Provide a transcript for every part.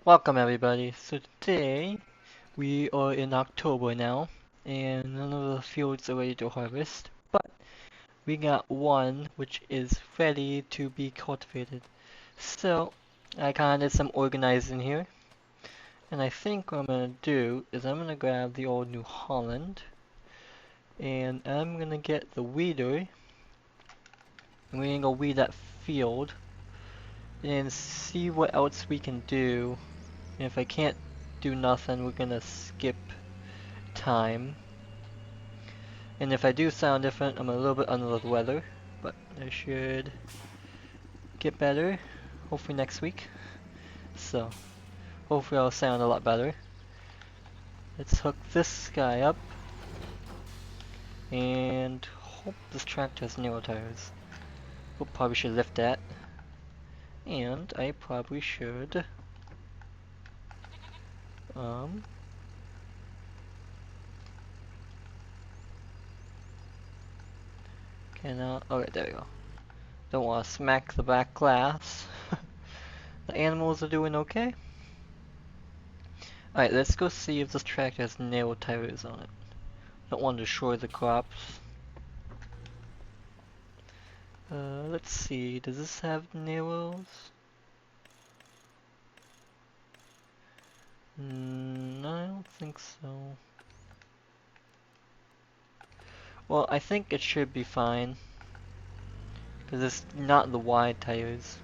Welcome everybody. So today we are in October now and none of the fields are ready to harvest, but we got one which is ready to be cultivated. So I kinda did some organizing here and I think what I'm gonna do is I'm gonna grab the old New Holland and I'm gonna get the weeder and we're gonna go weed that field and see what else we can do. And if I can't do nothing, we're gonna skip time. And if I do sound different, I'm a little bit under the weather, but I should get better, hopefully next week. So, hopefully I'll sound a lot better. Let's hook this guy up, and hope this tractor has narrow tires. Probably should lift that. And I probably should, okay, there we go. Don't want to smack the back glass. The animals are doing okay. Alright, let's go see if this tractor has narrow tires on it. Don't want to destroy the crops. Let's see, does this have narrows? No, I don't think so. Well, I think it should be fine. Because it's not the wide tires.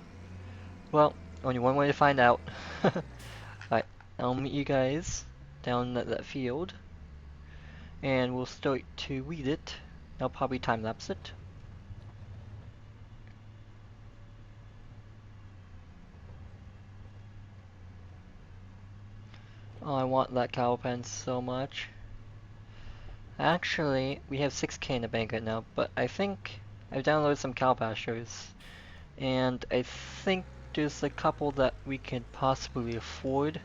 Well, only one way to find out. Alright, I'll meet you guys down at that field. And we'll start to weed it. I'll probably time-lapse it. Oh, I want that cow pen so much. Actually, we have 6K in the bank right now, but I think I've downloaded some cow pastures. And I think there's a couple that we can possibly afford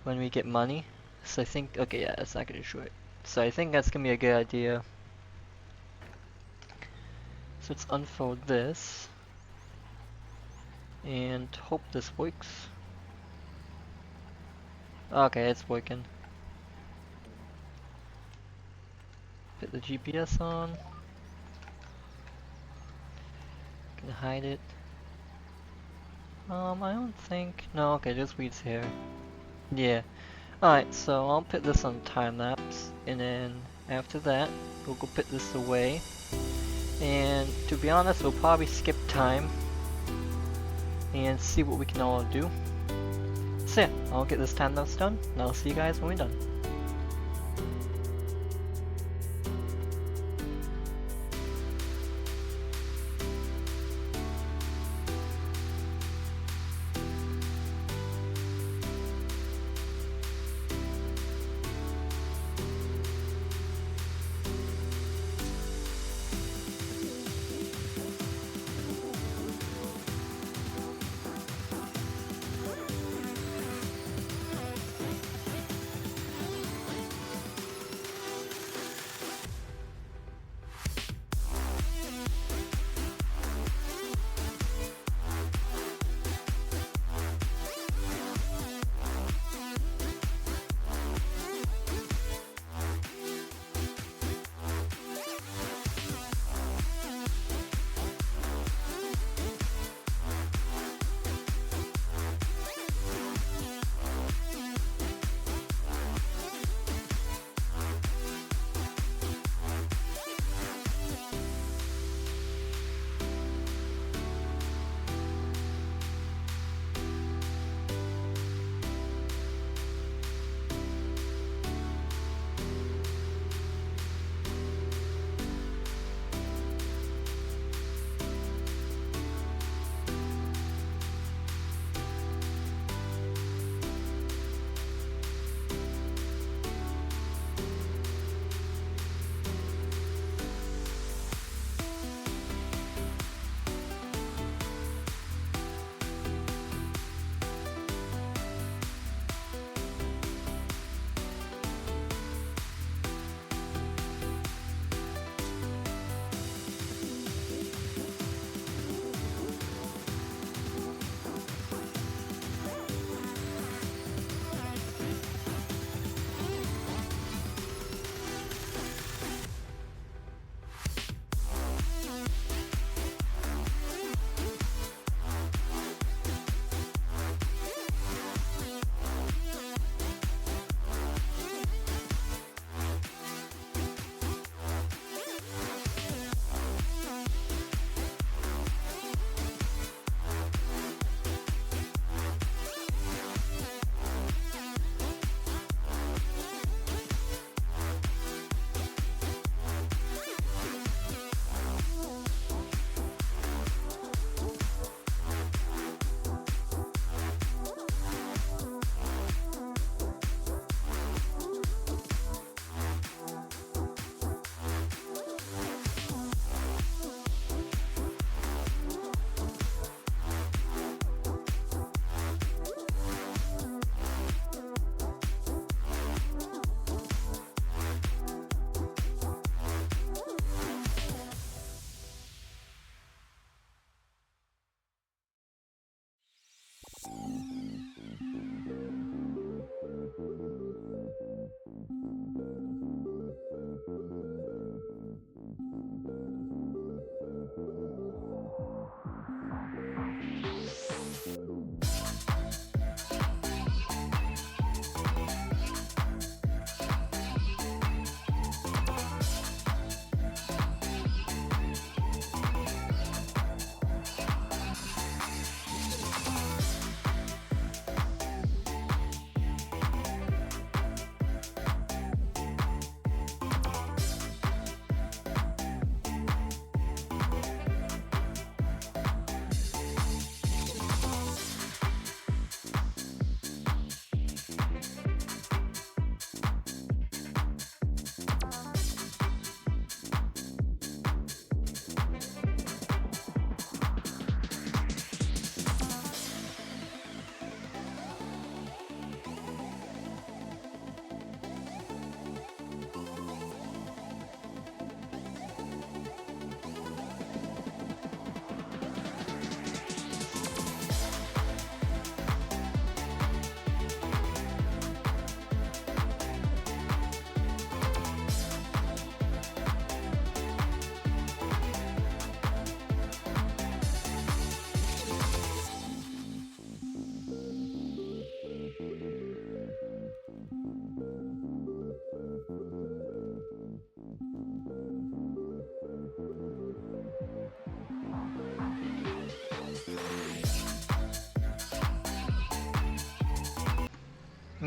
when we get money. So I think, okay, yeah, that's not gonna destroy it. So I think that's gonna be a good idea. So let's unfold this. And hope this works. Okay, it's working. Put the GPS on. Can hide it. I don't think. No, okay, there's weeds here. Yeah. Alright, so I'll put this on time lapse, and then after that, we'll go put this away. And to be honest, we'll probably skip time and see what we can all do. So yeah, I'll get this time lapse done, and I'll see you guys when we're done.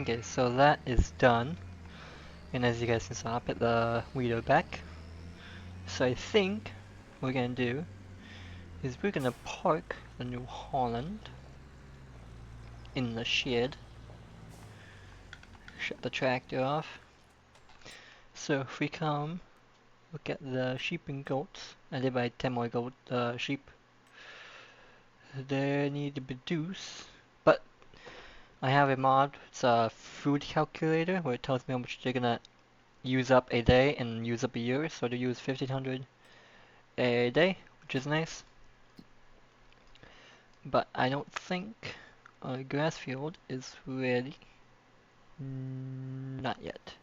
Okay, so that is done. And as you guys can see, I'll put the weeder back. So I think what we're gonna do is we're gonna park the New Holland in the shed. Shut the tractor off. So if we come, look at the sheep and goats. I did buy 10 more sheep. They need to produce, but I have a mod. It's a food calculator where it tells me how much they're gonna use up a day and use up a year. So they use 1500 a day, which is nice. But I don't think our grass field is ready. Not yet.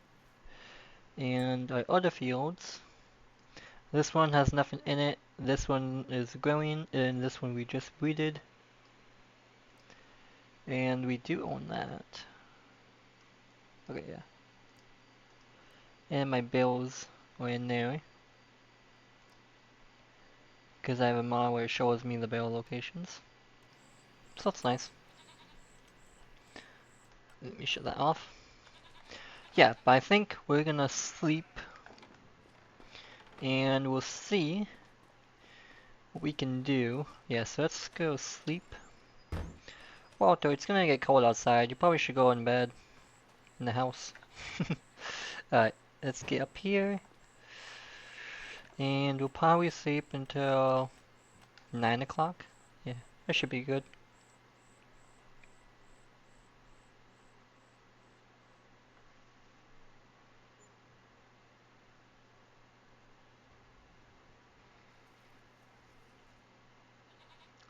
And our other fields, this one has nothing in it, this one is growing, and this one we just weeded. And we do own that. Okay, yeah. And my bills are in there. Because I have a mod where it shows me the bill locations. So that's nice. Let me shut that off. Yeah, but I think we're gonna sleep. And we'll see what we can do. Yeah, so let's go sleep. Walter, it's gonna get cold outside. You probably should go in bed. In the house. Alright, let's get up here. And we'll probably sleep until 9 o'clock. Yeah, that should be good.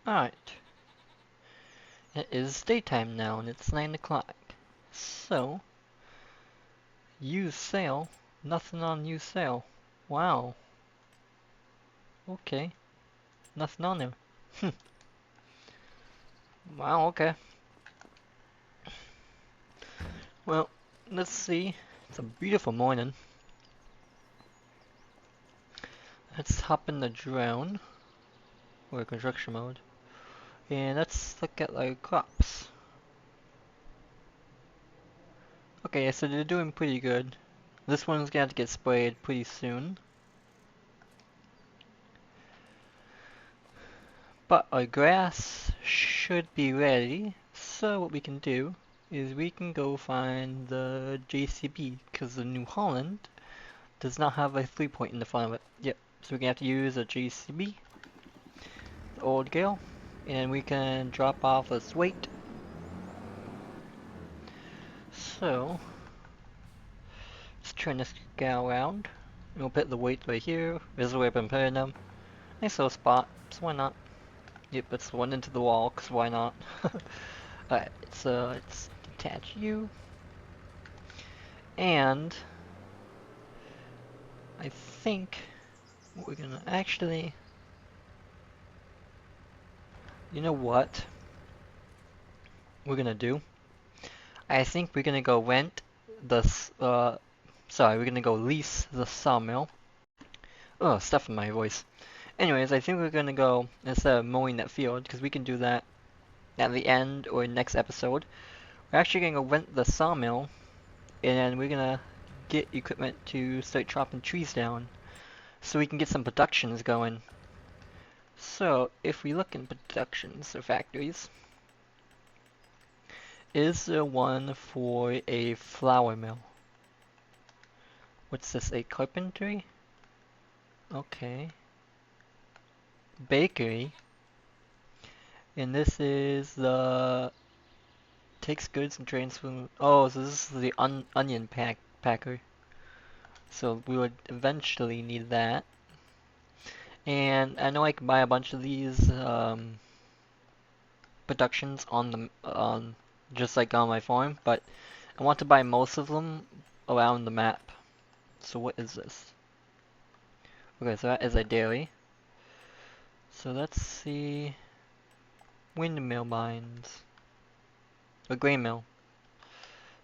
Alright. It is daytime now and it's 9 o'clock. So, use sail. Nothing on use sail. Wow. Okay. Nothing on there. Wow, okay. Well, let's see. It's a beautiful morning. Let's hop in the drone. Or construction mode. And let's look at our crops. Okay, so they're doing pretty good. This one's gonna have to get sprayed pretty soon. But our grass should be ready. So what we can do is we can go find the JCB because the New Holland does not have a 3-point in the front of it. Yep, so we're gonna have to use a JCB, the old Gale, and we can drop off this weight. So let's turn this guy around. And we'll put the weight right here. This is where I've been putting them. Nice little spot, so why not? Yep, it's one into the wall, cause why not? Alright, so let's detach you. And I think we're gonna actually, you know what we're gonna do? I think we're gonna go rent the, we're gonna go lease the sawmill. Oh, stuff in my voice. Anyways, I think we're gonna go, instead of mowing that field, because we can do that at the end or next episode, we're actually gonna go rent the sawmill, and we're gonna get equipment to start chopping trees down, so we can get some productions going. So, if we look in productions or factories, is there one for a flour mill? What's this, a carpentry? Okay. Bakery. And this is the takes goods and transfer. Oh, so this is the onion packer. So we would eventually need that. And I know I can buy a bunch of these productions on just like on my farm, but I want to buy most of them around the map. So what is this? Okay, so that is a dairy. So let's see. Windmill mines. A grain mill.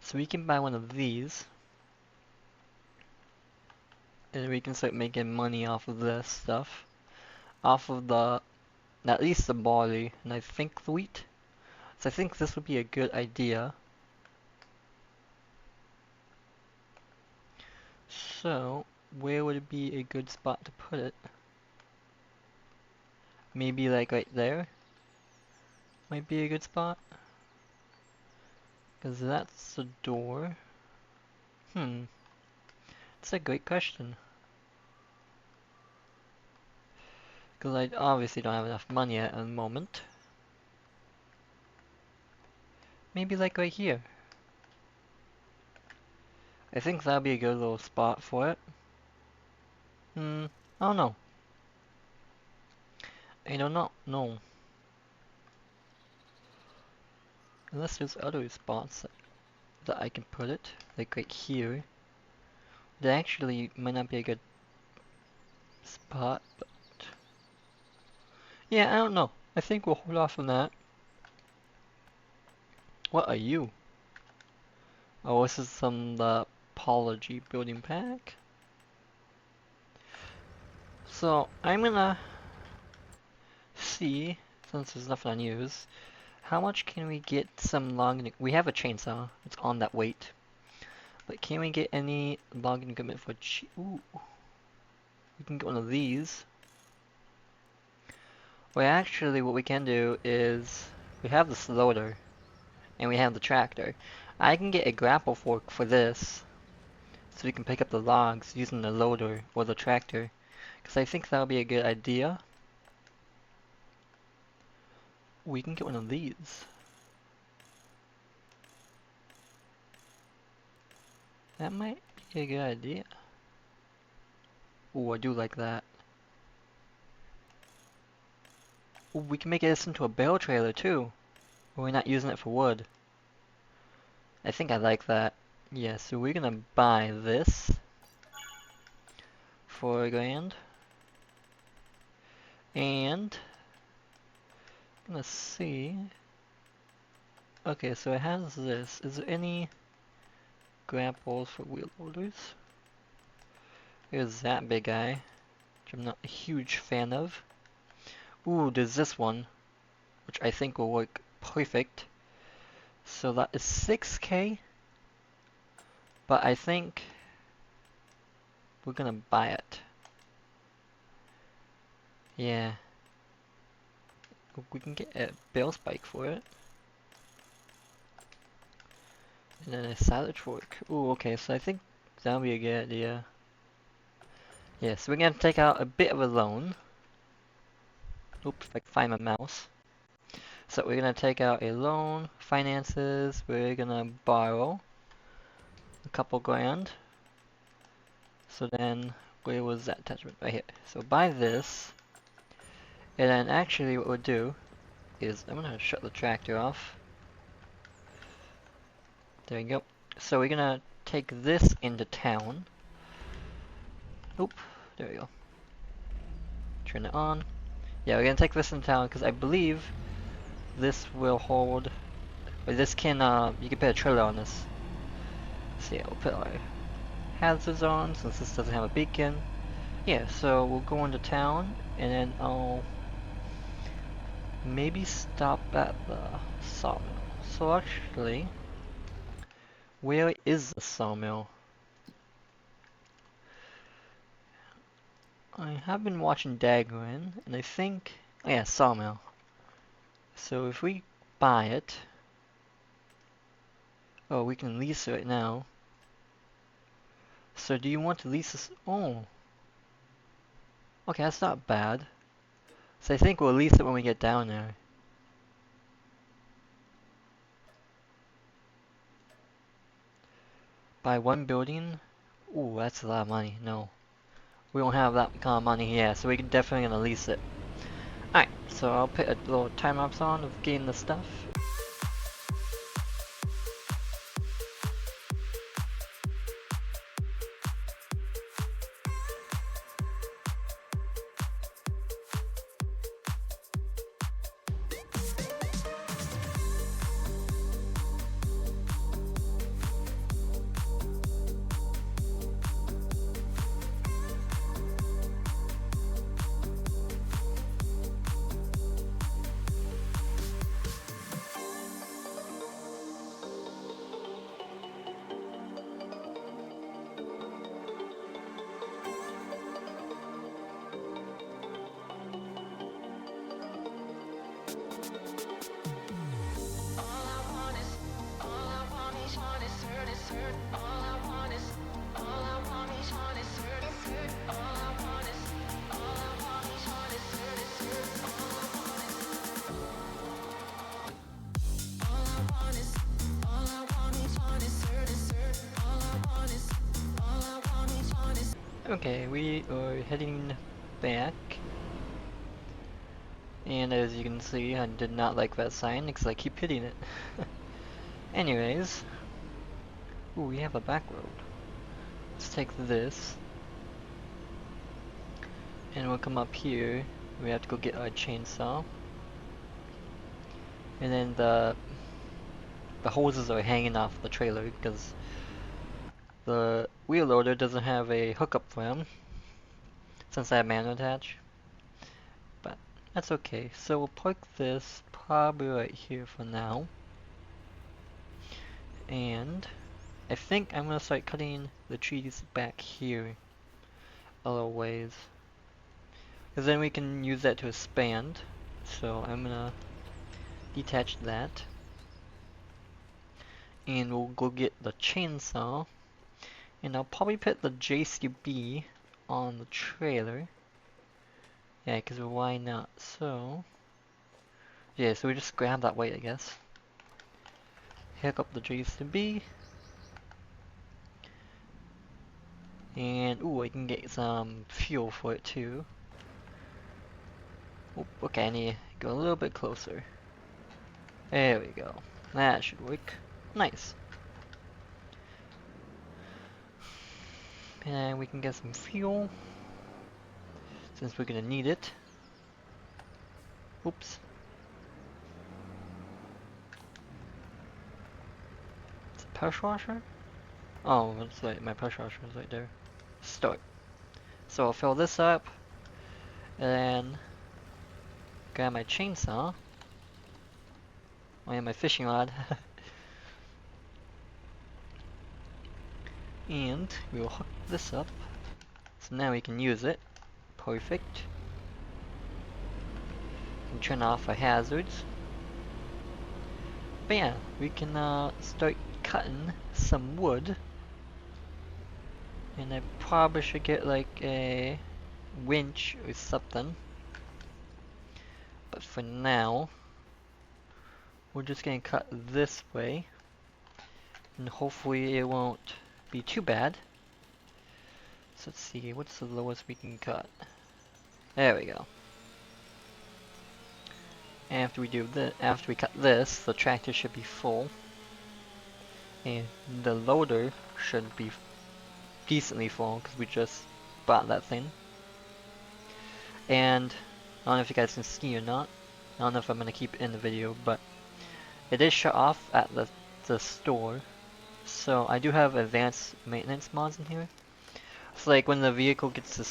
So we can buy one of these. And we can start making money off of this stuff. Off of the, at least the barley, and I think the wheat. So I think this would be a good idea. So, where would it be a good spot to put it? Maybe like right there? Might be a good spot? Because that's the door. That's a great question. Because I obviously don't have enough money at the moment. Maybe like right here. I think that'll be a good little spot for it. I don't know. I don't know. No. Unless there's other spots that I can put it. Like right here. That actually might not be a good spot, but... yeah, I don't know. I think we'll hold off on that. What are you? Oh, this is some Apology building pack. So, I'm gonna see, since there's nothing unused, how much can we get some logging? We have a chainsaw. It's on that weight. But can we get any logging equipment for cheap? Ooh. We can get one of these. Well, actually, what we can do is we have this loader and we have the tractor. I can get a grapple fork for this so we can pick up the logs using the loader or the tractor. Because I think that'll be a good idea. We can get one of these. That might be a good idea. Ooh, I do like that. Ooh, we can make this into a bale trailer too. We're not using it for wood. I think I like that. Yeah, so we're gonna buy this for $1,000. And let's see. Okay, so it has this. Is there any grapples for wheel loaders? There's that big guy, which I'm not a huge fan of. Ooh, there's this one, which I think will work perfect. So that is 6K, but I think we're gonna buy it. Yeah. We can get a bale spike for it. And then a silage fork. Ooh, okay, so I think that'll be a good idea. Yeah, so we're gonna take out a bit of a loan. Oops, if I can find my mouse. So we're gonna take out a loan, finances, we're gonna borrow a couple grand. So then, where was that attachment? Right here. So buy this, and then actually what we'll do is, I'm gonna shut the tractor off. There we go. So we're gonna take this into town. Oop, there we go. Turn it on. Yeah, we're gonna take this into town because I believe this will hold, or this can, you can put a trailer on this. So yeah, we'll put our hazards on since this doesn't have a beacon. Yeah, so we'll go into town and then I'll maybe stop at the sawmill. So actually, where is the sawmill? I have been watching Dagrin and I think, oh yeah, sawmill. So if we buy it, oh, we can lease it right now. So do you want to lease this? Oh. Okay, that's not bad. So I think we'll lease it when we get down there. Buy one building? Ooh, that's a lot of money. No. We don't have that kind of money, yeah, so we're definitely gonna lease it. Alright, so I'll put a little time lapse on of getting the stuff. Okay, we are heading back. And as you can see, I did not like that sign because I keep hitting it. Anyways. Ooh, we have a back road. Let's take this. And we'll come up here. We have to go get our chainsaw. And then the hoses are hanging off the trailer because the wheel loader doesn't have a hookup for them since I have manual attach. But that's okay. So we'll park this probably right here for now. And I think I'm gonna start cutting the trees back here a little ways. Because then we can use that to expand. So I'm gonna detach that. And we'll go get the chainsaw. And I'll probably put the JCB on the trailer. Yeah, because why not? So, yeah, so we just grab that weight, I guess. Hook up the JCB. And, ooh, I can get some fuel for it too. Oop, okay, I need to go a little bit closer. There we go. That should work. Nice. And we can get some fuel. Since we're gonna need it. Oops. It's a pressure washer? Oh, that's right, my pressure washer is right there. Start. So I'll fill this up. And then grab my chainsaw. Oh yeah, my fishing rod. And we will hook this up. So now we can use it. Perfect. And turn off our hazards. But yeah, we can start cutting some wood. And I probably should get like a winch or something. But for now, we're just gonna cut this way. And hopefully it won't be too bad. So let's see, what's the lowest we can cut? There we go. After we cut this, the tractor should be full. And the loader should be decently full because we just bought that thing. And I don't know if you guys can see or not. I don't know if I'm gonna keep it in the video, but it is shut off at the store. So I do have advanced maintenance mods in here. It's like when the vehicle gets to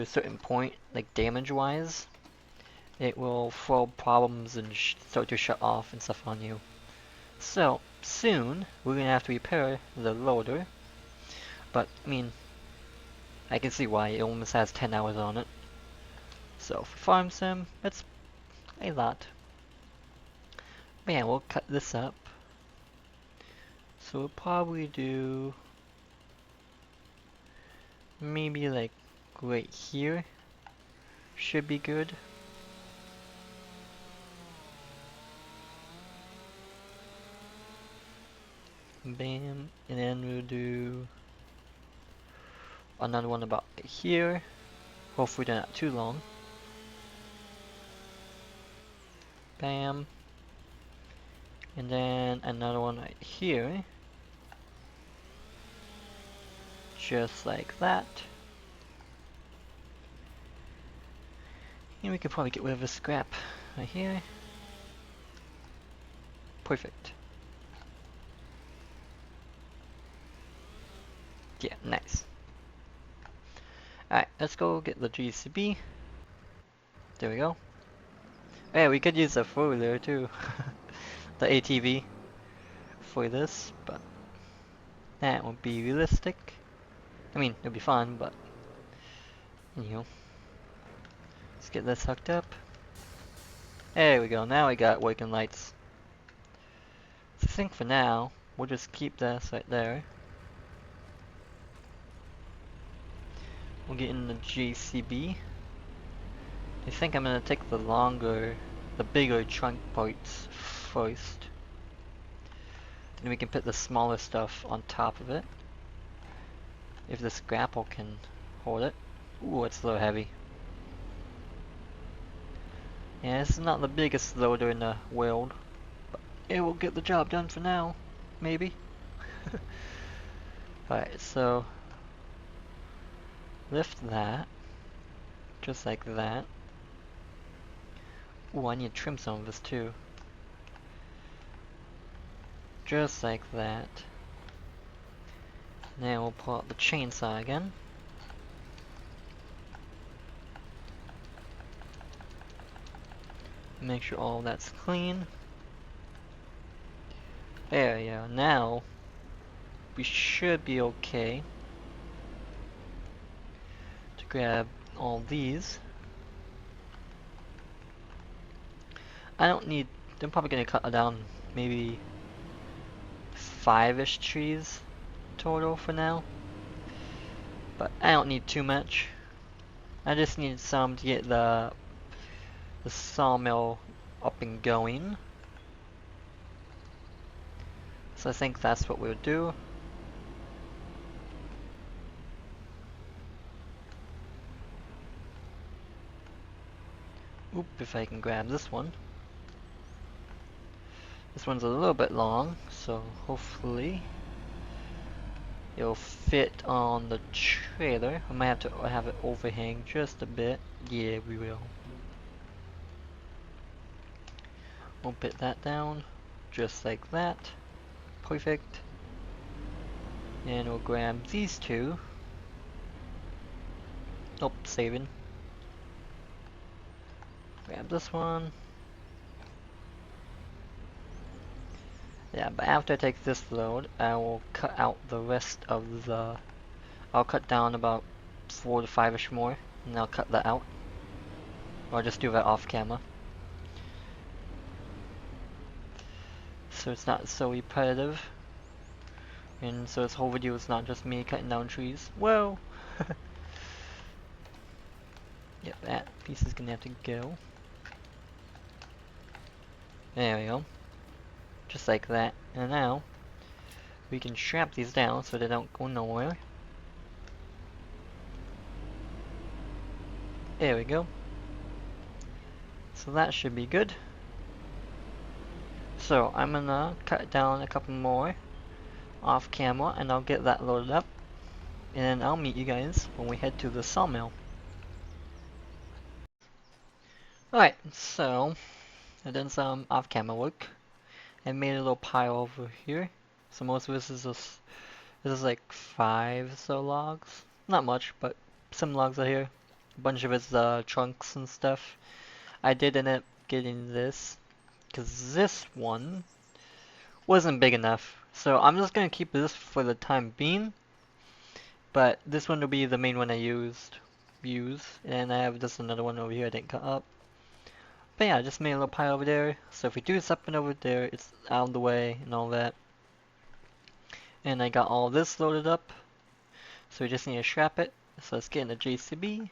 a certain point, like damage-wise, it will throw problems and start to shut off and stuff on you. So soon we're gonna have to repair the loader, but I mean, I can see why it almost has 10 hours on it. So for farm sim, that's a lot. But yeah, we'll cut this up. So we'll probably do maybe like right here. Should be good. Bam, and then we'll do another one about here. Hopefully they're not too long. Bam. And then another one right here. Just like that. And we could probably get rid of the scrap right here. Perfect. Yeah, nice. Alright, let's go get the GCB. There we go. Yeah, we could use the four-wheeler too. The ATV for this, but that won't be realistic. I mean, it'll be fun, but you know. Let's get this hooked up. There we go, now we got working lights. So I think for now, we'll just keep this right there. We'll get in the JCB. I think I'm gonna take the bigger trunk parts first. And we can put the smaller stuff on top of it. If this grapple can hold it. Ooh, it's a little heavy. Yeah, it's not the biggest loader in the world, but it will get the job done for now, maybe. Alright, so lift that, just like that. Ooh, I need to trim some of this too. Just like that. Now we'll pull out the chainsaw again. Make sure all that's clean. There we go. Now we should be okay to grab all these. I don't need. I'm probably gonna cut down maybe 5-ish trees total for now, but I don't need too much. I just need some to get the sawmill up and going. So I think that's what we'll do. Oop, if I can grab this one. This one's a little bit long, so hopefully it'll fit on the trailer. I might have to have it overhang just a bit. Yeah, we will. We'll put that down, just like that. Perfect. And we'll grab these two. Nope, saving. Grab this one. Yeah, but after I take this load, I will cut out the rest of the... I'll cut down about 4 to 5-ish more, and I'll cut that out. Or I'll just do that off camera. So it's not so repetitive. And so this whole video is not just me cutting down trees. Whoa! Yep, that piece is gonna have to go. There we go. Just like that. And now, we can strap these down so they don't go nowhere. There we go. So that should be good. So I'm gonna cut down a couple more off camera and I'll get that loaded up. And then I'll meet you guys when we head to the sawmill. Alright, so I've done some off camera work. I made a little pile over here. So most of this is like 5 so logs. Not much, but some logs are here. A bunch of it's trunks and stuff. I did end up getting this because this one wasn't big enough. So I'm just gonna keep this for the time being. But this one will be the main one I use. And I have just another one over here I didn't cut up. But yeah, I just made a little pile over there. So if we do something over there, it's out of the way and all that. And I got all this loaded up. So we just need to strap it. So let's get in the JCB.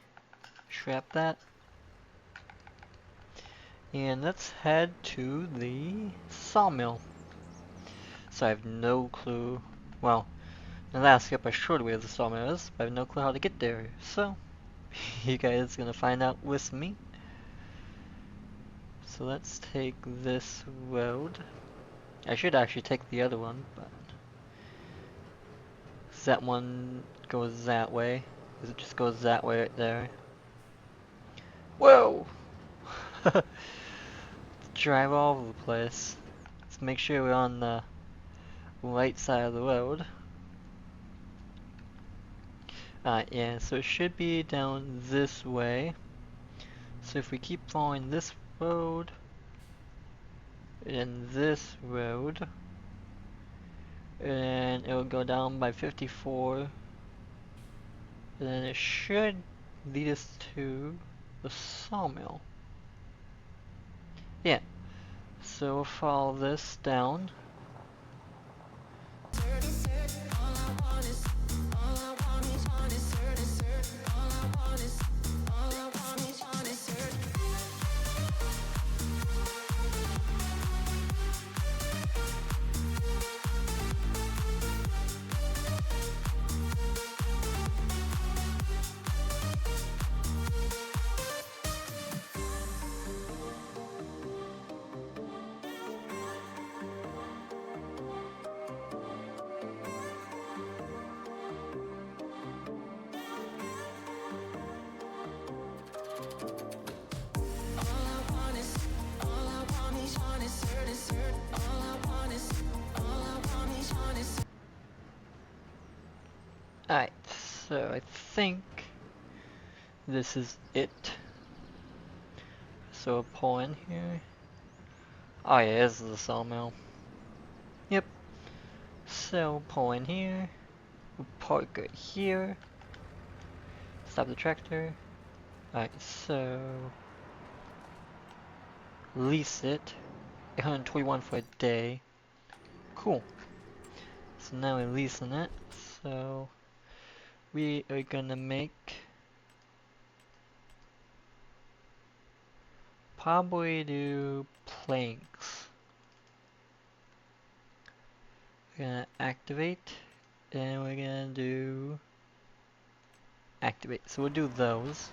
Strap that. And let's head to the sawmill. So I have no clue. Well, in the last skip I showed where the sawmill is, but I have no clue how to get there. So, you guys are gonna find out with me. So let's take this road. I should actually take the other one, but that one goes that way. Because it just goes that way right there. Whoa! Drive all over the place. Let's make sure we're on the right side of the road. Yeah, so it should be down this way. So if we keep following this road, and this road, and it'll go down by 54, and then it should lead us to the sawmill. Yeah, so we'll follow this down. Alright, so I think this is it. So we'll pull in here. Oh yeah, this is the sawmill. Yep. So we'll pull in here. We'll park it here. Stop the tractor. Alright, so lease it. 821 for a day. Cool. So now we're leasing it. So we are gonna make probably do planks. We're gonna activate, and we're gonna do activate. So we'll do those.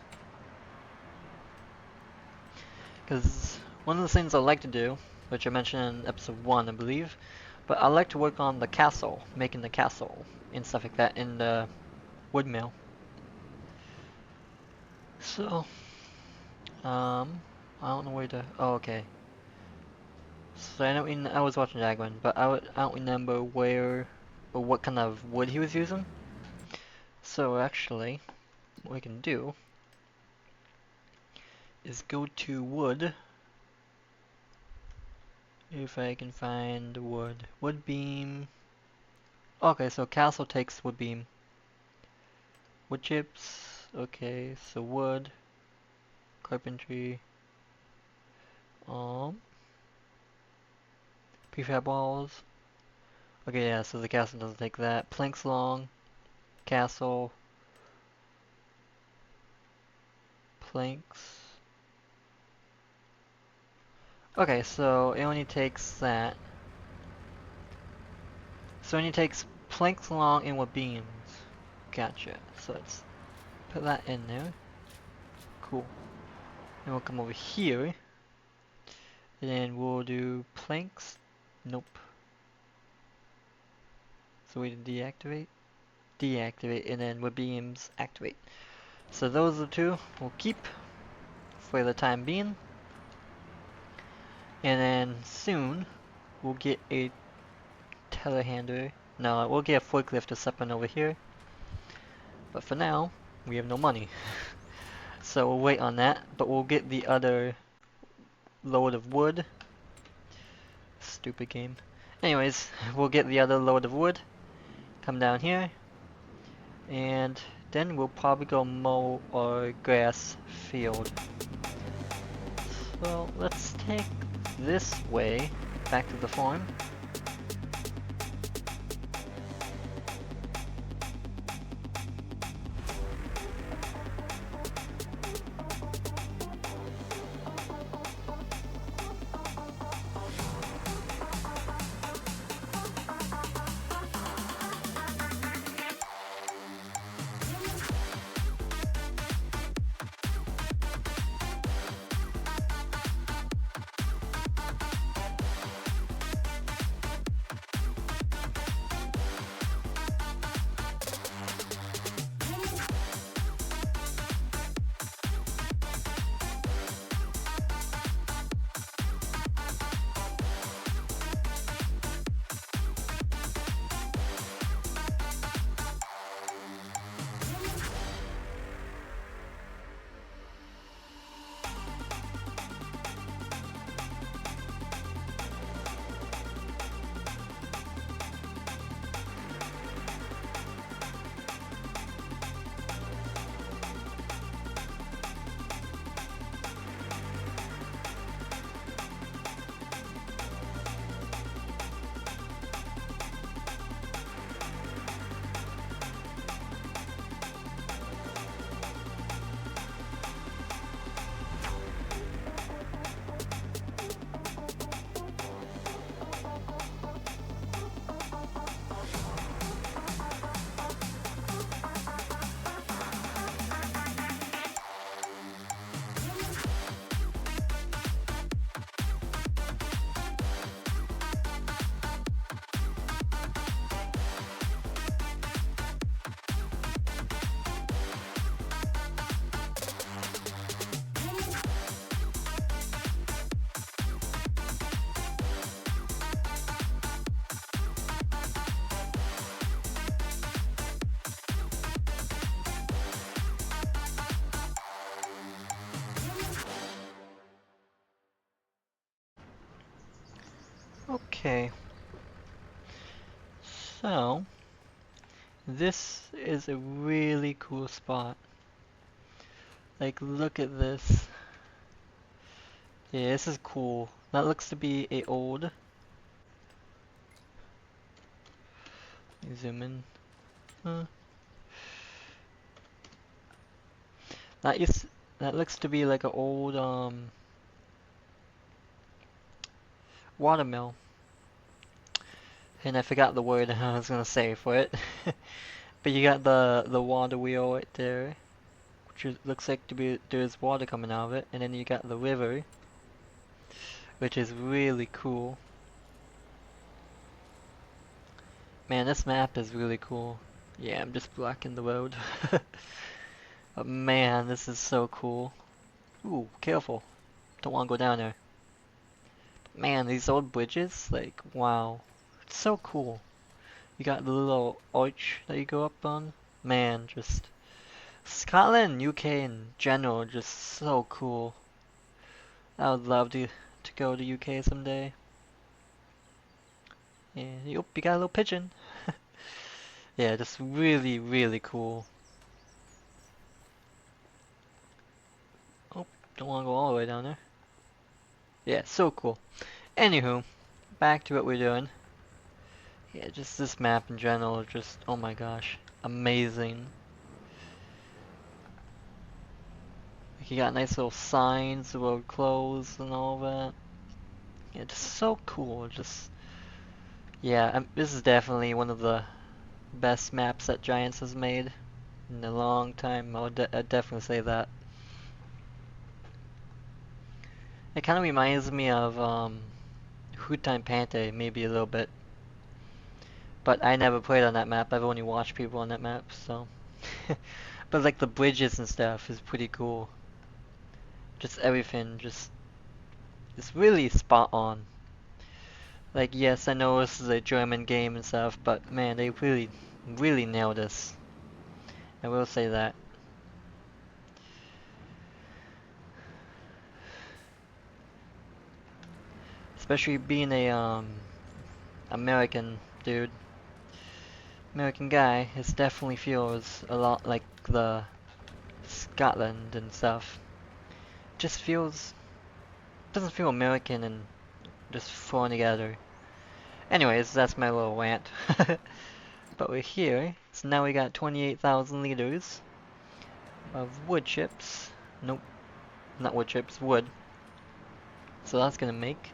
Because one of the things I like to do, which I mentioned in episode 1, I believe, but I like to work on the castle, making the castle and stuff like that in the wood mill. So, I don't know where to. Oh, okay. So I don't. I was watching Jagman, but I don't remember where or what kind of wood he was using. So actually, what we can do is go to wood. If I can find wood. Wood beam. Okay, so castle takes wood beam. Wood chips. Okay, so wood. Carpentry. Prefab walls. Okay, yeah, so the castle doesn't take that. Planks long. Castle. Planks. Okay, so it only takes that. So it only takes planks long and wood beams. Gotcha. So let's put that in there. Cool. And we'll come over here. And then we'll do planks. Nope. So we deactivate. Deactivate, and then wood beams activate. So those are the two we'll keep for the time being. And then soon we'll get a telehandler. No, we'll get a forklift to step in over here. But for now, we have no money. So we'll wait on that, but we'll get the other load of wood. Stupid game. Anyways, we'll get the other load of wood, come down here, and then we'll probably go mow our grass field. So let's take this way back to the farm. Okay, so this is a really cool spot. Like, look at this. Yeah, this is cool. That looks to be a old. Zoom in. Huh. That is. That looks to be like an old watermill. And I forgot the word I was gonna say for it. But you got the water wheel right there, which looks like to be there's water coming out of it, and then you got the river, which is really cool. Man, this map is really cool. Yeah, I'm just blocking the road. But man, this is so cool. Ooh, careful. Don't want to go down there. Man, these old bridges, like, wow. It's so cool. You got the little arch that you go up on. Man, just Scotland, UK in general, just so cool. I would love to go to UK someday. Yeah, yep, you got a little pigeon. Yeah, just really, really cool. Oh, don't want to go all the way down there. Yeah, so cool. Anywho, back to what we're doing. Yeah, just this map in general, just, oh my gosh, amazing. Like, you got nice little signs, the road closed and all that. Yeah, just so cool, just, yeah, this is definitely one of the best maps that Giants has made in a long time. I'd definitely say that. It kind of reminds me of Hutan Pante, maybe a little bit. But I never played on that map. I've only watched people on that map, so. But like the bridges and stuff is pretty cool. Just everything, just it's really spot on. Like, yes, I know this is a German game and stuff, but man, they really, really nailed this. I will say that. Especially being a American dude, American guy, it definitely feels a lot like the Scotland and stuff. Just feels doesn't feel American and just thrown together. Anyways, that's my little rant. But we're here, so now we got 28,000 liters of wood chips. Nope, not wood chips, wood. So that's gonna make.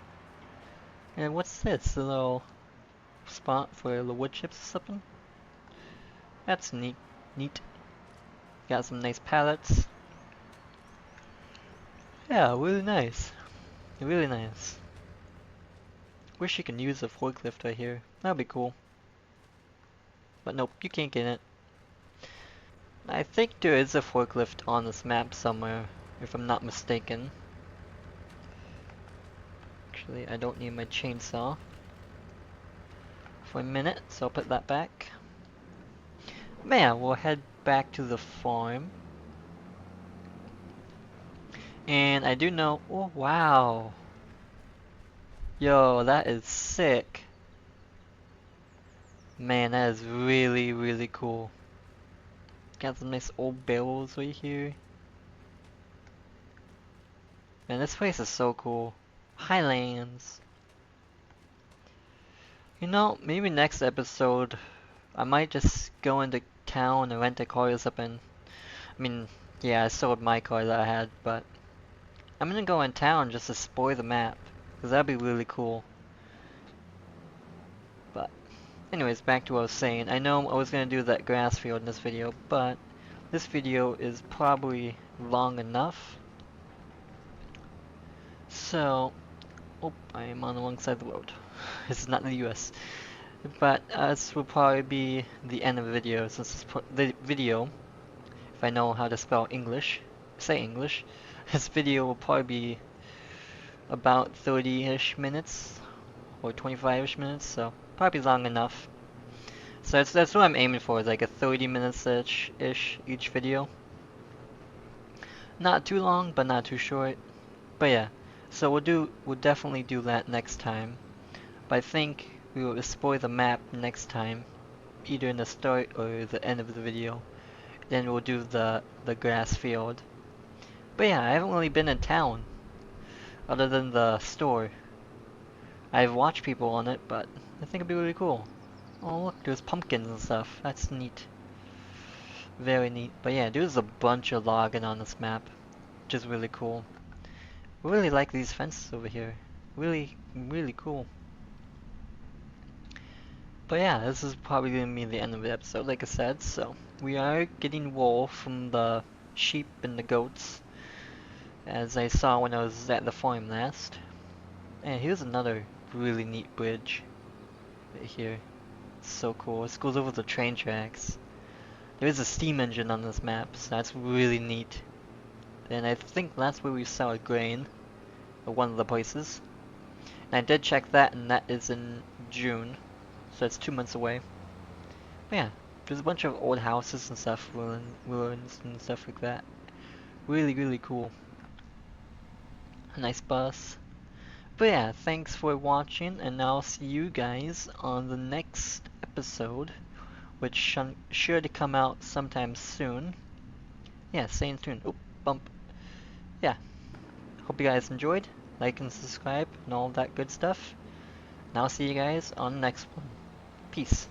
And what's this? A little spot for the wood chips or something? That's neat. Neat. Got some nice pallets. Yeah, really nice. Really nice. Wish you can use a forklift right here. That'd be cool. But nope, you can't get it. I think there is a forklift on this map somewhere, if I'm not mistaken. Actually, I don't need my chainsaw for a minute, so I'll put that back. Man, we'll head back to the farm. And I do know, oh wow. Yo, that is sick. Man, that is really, really cool. Got some nice old barrels right here. Man, this place is so cool. Highlands. You know, maybe next episode, I might just go into town and rent a car or something. I mean, yeah, I sold my car that I had, but I'm gonna go in town just to explore the map, because that'd be really cool. But, anyways, back to what I was saying. I know I was gonna do that grass field in this video, but this video is probably long enough. So, oh, I am on the wrong side of the road. This is not the US. But this will probably be the end of the video, since the video, if I know how to spell English, say English, this video will probably be about 30-ish minutes, or 25-ish minutes, so probably long enough. So that's what I'm aiming for, is like a 30 minutes-ish each video. Not too long, but not too short. But yeah, so we'll definitely do that next time. But I think we will explore the map next time, either in the start or the end of the video. Then we'll do the grass field. But yeah, I haven't really been in town, other than the store. I've watched people on it, but I think it'd be really cool. Oh look, there's pumpkins and stuff. That's neat. Very neat. But yeah, there's a bunch of logging on this map, which is really cool. I really like these fences over here. Really, really cool. But yeah, this is probably going to be the end of the episode, like I said, so we are getting wool from the sheep and the goats, as I saw when I was at the farm last. And here's another really neat bridge right here. It's so cool. This goes over the train tracks. There is a steam engine on this map, so that's really neat. And I think that's where we saw a grain, or one of the places. And I did check that, and that is in June, so it's 2 months away. But yeah, there's a bunch of old houses and stuff, ruins and stuff like that. Really, really cool. A nice bus. But yeah, thanks for watching, and I'll see you guys on the next episode, which sure to come out sometime soon. Yeah, stay tuned. Oh, bump. Yeah, hope you guys enjoyed. Like and subscribe and all that good stuff. And I'll see you guys on the next one. Peace.